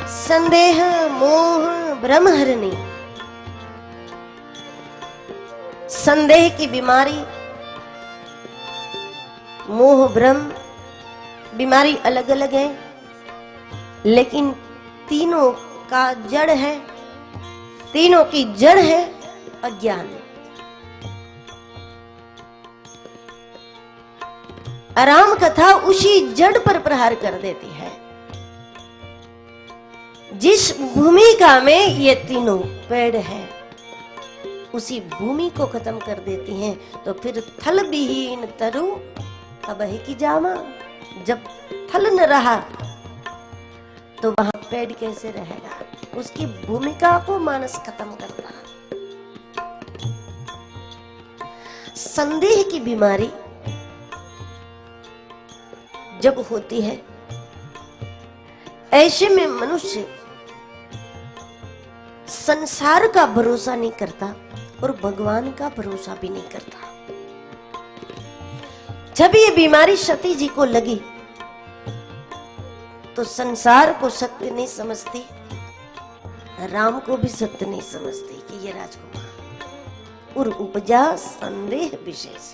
संदेह मोह ब्रह्महरिणी। संदेह की बीमारी, मोह भ्रम बीमारी अलग अलग है, लेकिन तीनों का जड़ है, तीनों की जड़ है अज्ञान। राम कथा उसी जड़ पर प्रहार कर देती है। जिस भूमिका में ये तीनों पेड़ है, उसी भूमि को खत्म कर देती हैं। तो फिर थल विहीन तरु अबहि की जामा। जब थल न रहा तो वहां पेड़ कैसे रहेगा? उसकी भूमिका को मानस खत्म करता। संदेह की बीमारी जब होती है, ऐसे में मनुष्य संसार का भरोसा नहीं करता और भगवान का भरोसा भी नहीं करता। जब ये बीमारी सती जी को लगी तो संसार को सत्य नहीं समझती, राम को भी सत्य नहीं समझती कि ये राजकुमार, और उपजा संदेह विशेष।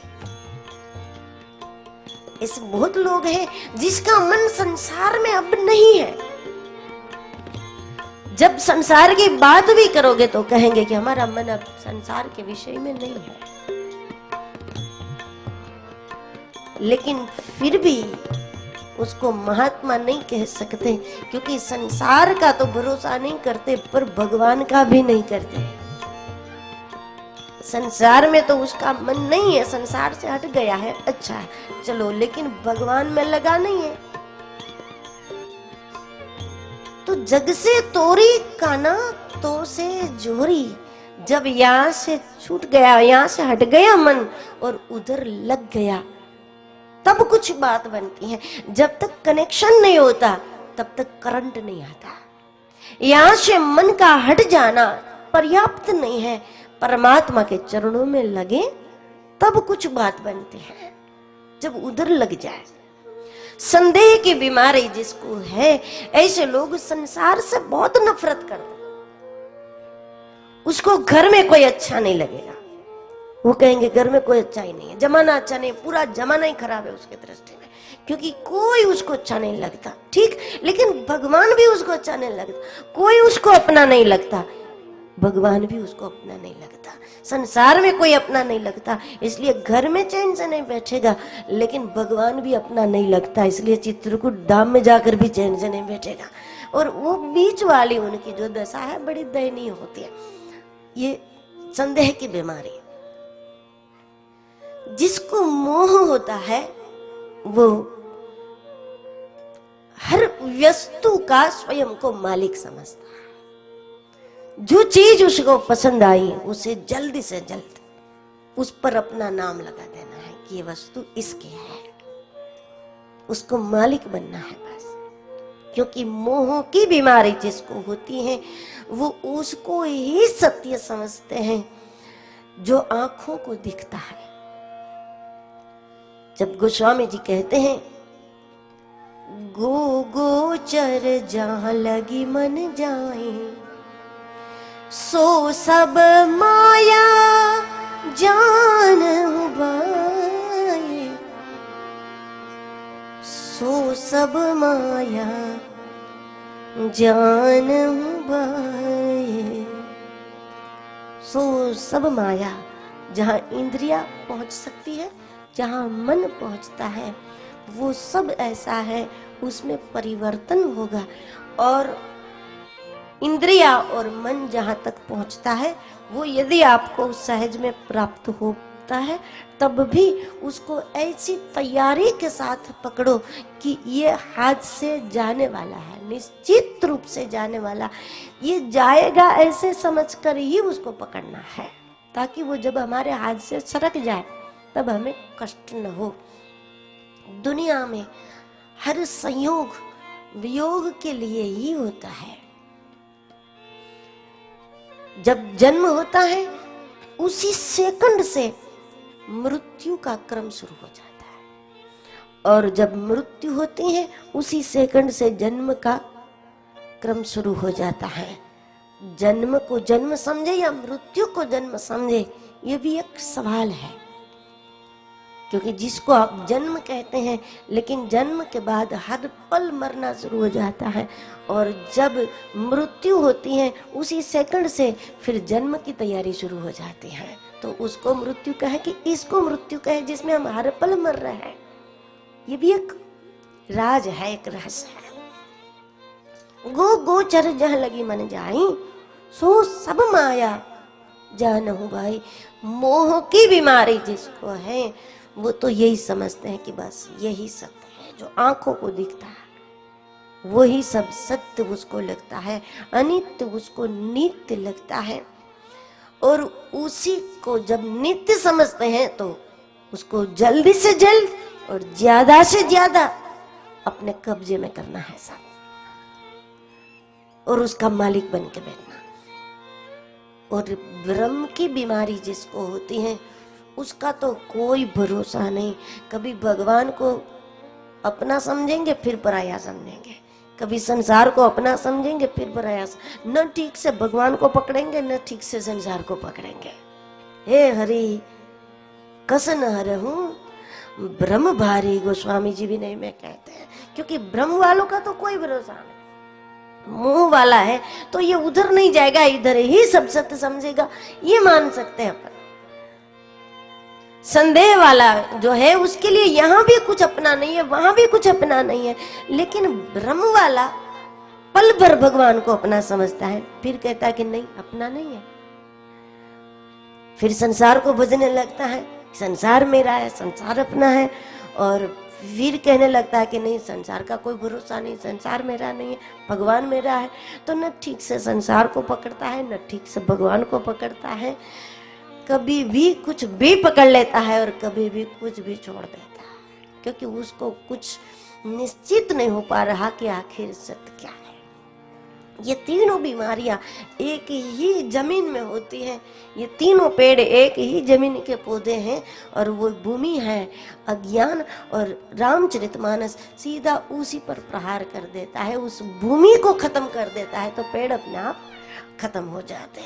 ऐसे बहुत लोग हैं जिसका मन संसार में अब नहीं है। जब संसार की बात भी करोगे तो कहेंगे कि हमारा मन अब संसार के विषय में नहीं है। लेकिन फिर भी उसको महात्मा नहीं कह सकते, क्योंकि संसार का तो भरोसा नहीं करते पर भगवान का भी नहीं करते। संसार में तो उसका मन नहीं है, संसार से हट गया है, अच्छा है चलो, लेकिन भगवान में लगा नहीं है। तो जग से तोरी काना तो से जोरी। जब यहां से छूट गया, यहां से हट गया मन और उधर लग गया, तब कुछ बात बनती है। जब तक कनेक्शन नहीं होता तब तक करंट नहीं आता। यहां से मन का हट जाना पर्याप्त नहीं है, परमात्मा के चरणों में लगे तब कुछ बात बनती है। जब उधर लग जाए, संदेह की बीमारी जिसको है, ऐसे लोग संसार से बहुत नफरत करते। उसको घर में कोई अच्छा नहीं लगेगा, वो कहेंगे घर में कोई अच्छा ही नहीं है, जमाना अच्छा नहीं, पूरा जमाना ही खराब है उसके दृष्टि में, क्योंकि कोई उसको अच्छा नहीं लगता। ठीक, लेकिन भगवान भी उसको अच्छा नहीं लगता, कोई उसको अपना नहीं लगता, भगवान भी उसको अपना नहीं लगता, संसार में कोई अपना नहीं लगता, इसलिए घर में चैन से नहीं बैठेगा। लेकिन भगवान भी अपना नहीं लगता, इसलिए चित्रकूट धाम में जाकर भी चैन से नहीं बैठेगा। और वो बीच वाली उनकी जो दशा है बड़ी दयनीय होती है। ये संदेह की बीमारी। जिसको मोह होता है वो हर वस्तु का स्वयं को मालिक समझता है। जो चीज उसको पसंद आई उसे जल्दी से जल्द उस पर अपना नाम लगा देना है कि ये वस्तु इसकी है, उसको मालिक बनना है बस। क्योंकि मोह की बीमारी जिसको होती है वो उसको ही सत्य समझते हैं जो आंखों को दिखता है। जब गोस्वामी जी कहते हैं, गो गोचर जहां लगी मन जाए, सो सब माया जान बाए, सो सब माया जान बाए। सो सब माया, जहां इंद्रिया पहुंच सकती है, जहां मन पहुंचता है, वो सब ऐसा है, उसमें परिवर्तन होगा। और इंद्रिया और मन जहां तक पहुंचता है वो यदि आपको सहज में प्राप्त होता है, तब भी उसको ऐसी तैयारी के साथ पकड़ो कि ये हाथ से जाने वाला है, निश्चित रूप से जाने वाला, ये जाएगा ऐसे समझकर ही उसको पकड़ना है, ताकि वो जब हमारे हाथ से सरक जाए तब हमें कष्ट न हो। दुनिया में हर संयोग वियोग के लिए ही होता है। जब जन्म होता है उसी सेकंड से मृत्यु का क्रम शुरू हो जाता है, और जब मृत्यु होती है उसी सेकंड से जन्म का क्रम शुरू हो जाता है। जन्म को जन्म समझे या मृत्यु को जन्म समझे, ये भी एक सवाल है। क्योंकि जिसको आप जन्म कहते हैं, लेकिन जन्म के बाद हर पल मरना शुरू हो जाता है, और जब मृत्यु होती है उसी सेकंड से फिर जन्म की तैयारी शुरू हो जाती है। तो उसको मृत्यु कहे कि इसको मृत्यु कहे, जिसमें हम हर पल मर रहे हैं। ये भी एक राज है, एक रहस्य है। गो गोचर जह लगी मन जाई, सो सब माया जानहु भाई। मोह की बीमारी जिसको है वो तो यही समझते हैं कि बस यही सत्य है, जो आंखों को दिखता है वही सब सत्य उसको लगता है, अनित्य उसको नित्य लगता है। और उसी को जब नित्य समझते हैं तो उसको जल्दी से जल्द और ज्यादा से ज्यादा अपने कब्जे में करना है सब, और उसका मालिक बन के बैठना। और ब्रह्म की बीमारी जिसको होती है उसका तो कोई भरोसा नहीं। कभी भगवान को अपना समझेंगे फिर पराया समझेंगे, कभी संसार को अपना समझेंगे फिर पराया। न ठीक से भगवान को पकड़ेंगे न ठीक से संसार को पकड़ेंगे। हे हरि कसन हरहूं ब्रह्म भारी, गोस्वामी जी भी नहीं में कहते हैं। क्योंकि ब्रह्म वालों का तो कोई भरोसा नहीं। मुंह वाला है तो ये उधर नहीं जाएगा, इधर ही सब सत्य समझेगा, ये मान सकते हैं अपन। संदेह वाला जो है उसके लिए यहाँ भी कुछ अपना नहीं है, वहां भी कुछ अपना नहीं है। लेकिन ब्रह्म वाला पल भर भगवान को अपना समझता है, फिर कहता है कि नहीं अपना नहीं है। फिर संसार को भजने लगता है, संसार मेरा है, संसार अपना है। और फिर कहने लगता है कि नहीं संसार का कोई भरोसा नहीं, संसार मेरा नहीं है, भगवान मेरा है। तो न ठीक से संसार को पकड़ता है न ठीक से भगवान को पकड़ता है। कभी भी कुछ भी पकड़ लेता है और कभी भी कुछ भी छोड़ देता है, क्योंकि उसको कुछ निश्चित नहीं हो पा रहा कि आखिर सत्य क्या है। ये तीनों बीमारियां एक ही जमीन में होती हैं। ये तीनों पेड़ एक ही जमीन के पौधे हैं, और वो भूमि है अज्ञान। और रामचरितमानस सीधा उसी पर प्रहार कर देता है, उस भूमि को खत्म कर देता है, तो पेड़ अपने आप खत्म हो जाते हैं।